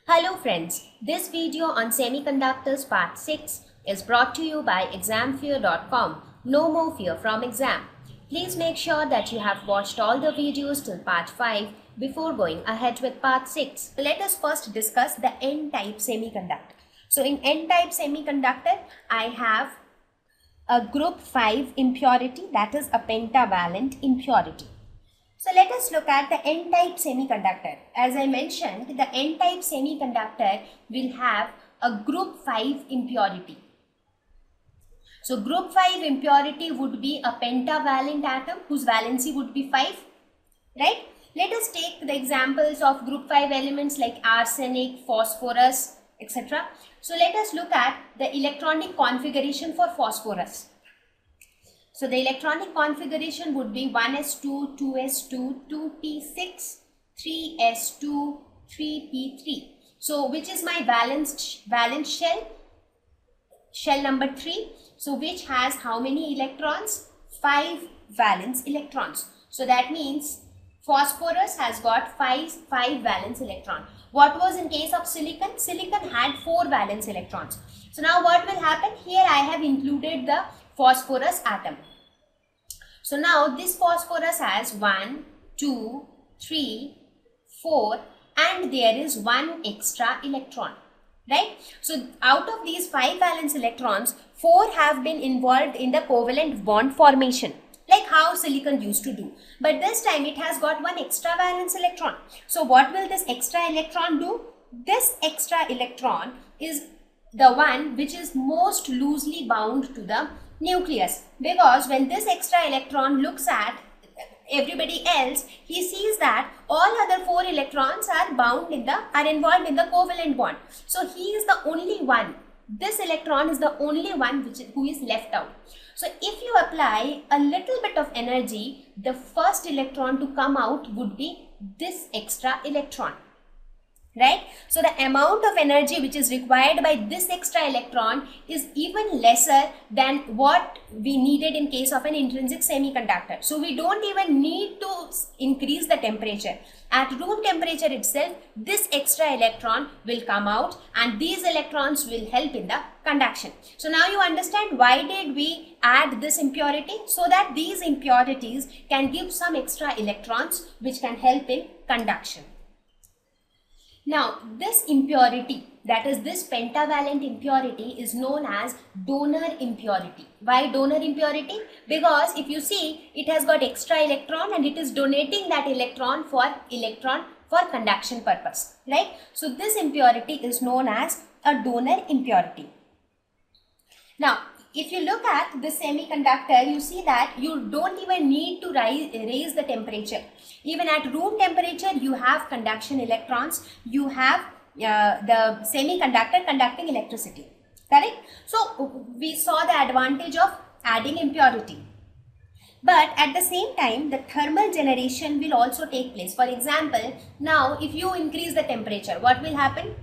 Hello friends, this video on semiconductors part 6 is brought to you by examfear.com. No more fear from exam. Please make sure that you have watched all the videos till part 5 before going ahead with part 6. Let us first discuss the N-type semiconductor. So in N-type semiconductor, I have a group 5 impurity, that is a pentavalent impurity. So let us look at the N-type semiconductor. As I mentioned, the N-type semiconductor will have a group 5 impurity. So group 5 impurity would be a pentavalent atom whose valency would be 5, right? Let us take the examples of group 5 elements like arsenic, phosphorus, etc. So let us look at the electronic configuration for phosphorus. So the electronic configuration would be 1s2, 2s2, 2p6, 3s2, 3p3. So which is my valence shell? Shell number 3. So which has how many electrons? 5 valence electrons. So that means phosphorus has got 5 valence electron. What was in case of silicon? Silicon had 4 valence electrons. So now what will happen? Here I have included the phosphorus atom. So now this phosphorus has 1, 2, 3, 4 and there is 1 extra electron, right? So out of these 5 valence electrons, 4 have been involved in the covalent bond formation, like how silicon used to do. But this time it has got 1 extra valence electron. So what will this extra electron do? This extra electron is the one which is most loosely bound to the nucleus, because when this extra electron looks at everybody else, he sees that all other 4 electrons are involved in the covalent bond. So he is the only one. This electron is the only one who is left out. So if you apply a little bit of energy, the first electron to come out would be this extra electron, right? So the amount of energy which is required by this extra electron is even lesser than what we needed in case of an intrinsic semiconductor. So we don't even need to increase the temperature. At room temperature itself, this extra electron will come out and these electrons will help in the conduction. So now you understand why did we add this impurity? So that these impurities can give some extra electrons which can help in conduction. Now, this impurity, that is this pentavalent impurity, is known as donor impurity. Why donor impurity? Because if you see, it has got extra electron and it is donating that electron for conduction purpose, right? So this impurity is known as a donor impurity. Now, if you look at the semiconductor, you see that you don't even need to raise the temperature. Even at room temperature, you have conduction electrons, you have the semiconductor conducting electricity, correct? So we saw the advantage of adding impurity. But at the same time, the thermal generation will also take place. For example, now if you increase the temperature, what will happen?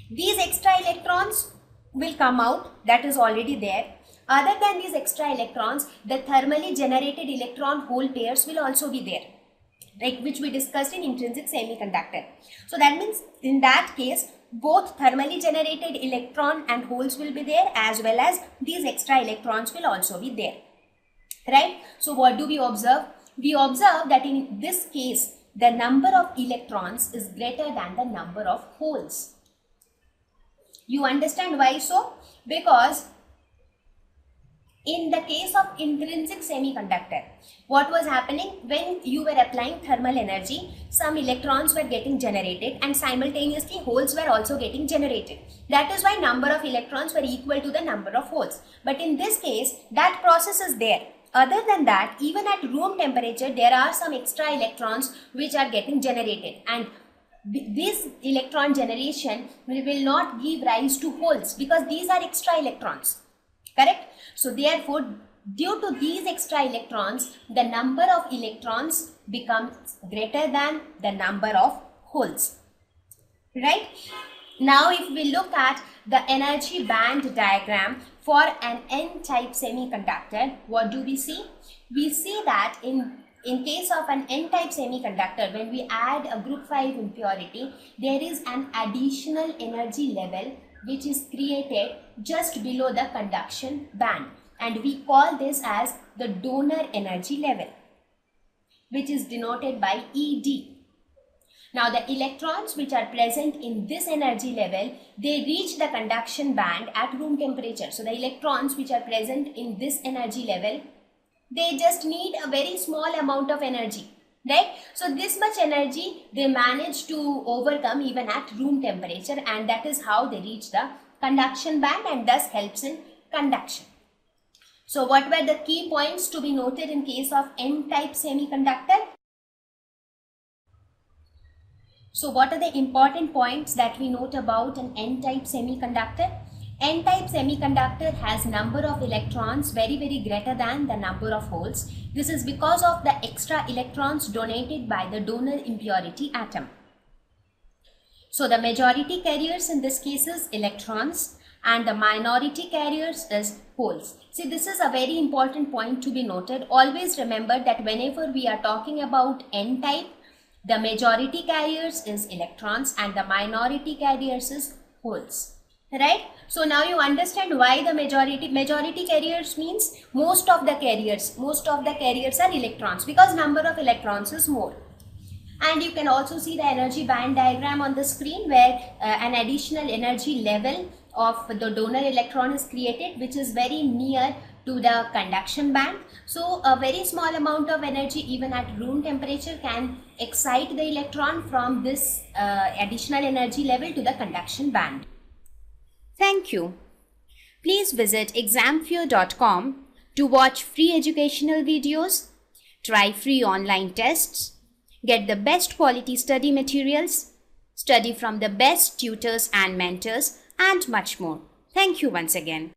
These extra electrons will come out, that is already there. Other than these extra electrons, the thermally generated electron hole pairs will also be there, like which we discussed in intrinsic semiconductor. So that means in that case, both thermally generated electron and holes will be there, as well as these extra electrons will also be there, right? So what do we observe? We observe that in this case, the number of electrons is greater than the number of holes. You understand why so? Because in the case of intrinsic semiconductor, what was happening when you were applying thermal energy, some electrons were getting generated and simultaneously holes were also getting generated. That is why number of electrons were equal to the number of holes. But in this case, that process is there. Other than that, even at room temperature, there are some extra electrons which are getting generated, and this electron generation will not give rise to holes because these are extra electrons, correct? So therefore, due to these extra electrons, the number of electrons becomes greater than the number of holes, right? Now if we look at the energy band diagram for an N-type semiconductor, what do we see? We see that in in case of an n-type semiconductor, when we add a group 5 impurity, there is an additional energy level which is created just below the conduction band, and we call this as the donor energy level, which is denoted by ED. Now the electrons which are present in this energy level, they reach the conduction band at room temperature. So the electrons which are present in this energy level, they just need a very small amount of energy, right? So this much energy they manage to overcome even at room temperature, and that is how they reach the conduction band and thus helps in conduction. So what were the key points to be noted in case of n-type semiconductor? So what are the important points that we note about an n-type semiconductor? N-type semiconductor has number of electrons very greater than the number of holes. This is because of the extra electrons donated by the donor impurity atom. So the majority carriers in this case is electrons and the minority carriers is holes. See, this is a very important point to be noted. Always remember that whenever we are talking about n-type, the majority carriers is electrons and the minority carriers is holes, right? So now you understand why the majority carriers means most of the carriers are electrons, because number of electrons is more. And you can also see the energy band diagram on the screen, where an additional energy level of the donor electron is created, which is very near to the conduction band. So a very small amount of energy even at room temperature can excite the electron from this additional energy level to the conduction band. Thank you. Please visit examfear.com to watch free educational videos, try free online tests, get the best quality study materials, study from the best tutors and mentors, and much more. Thank you once again.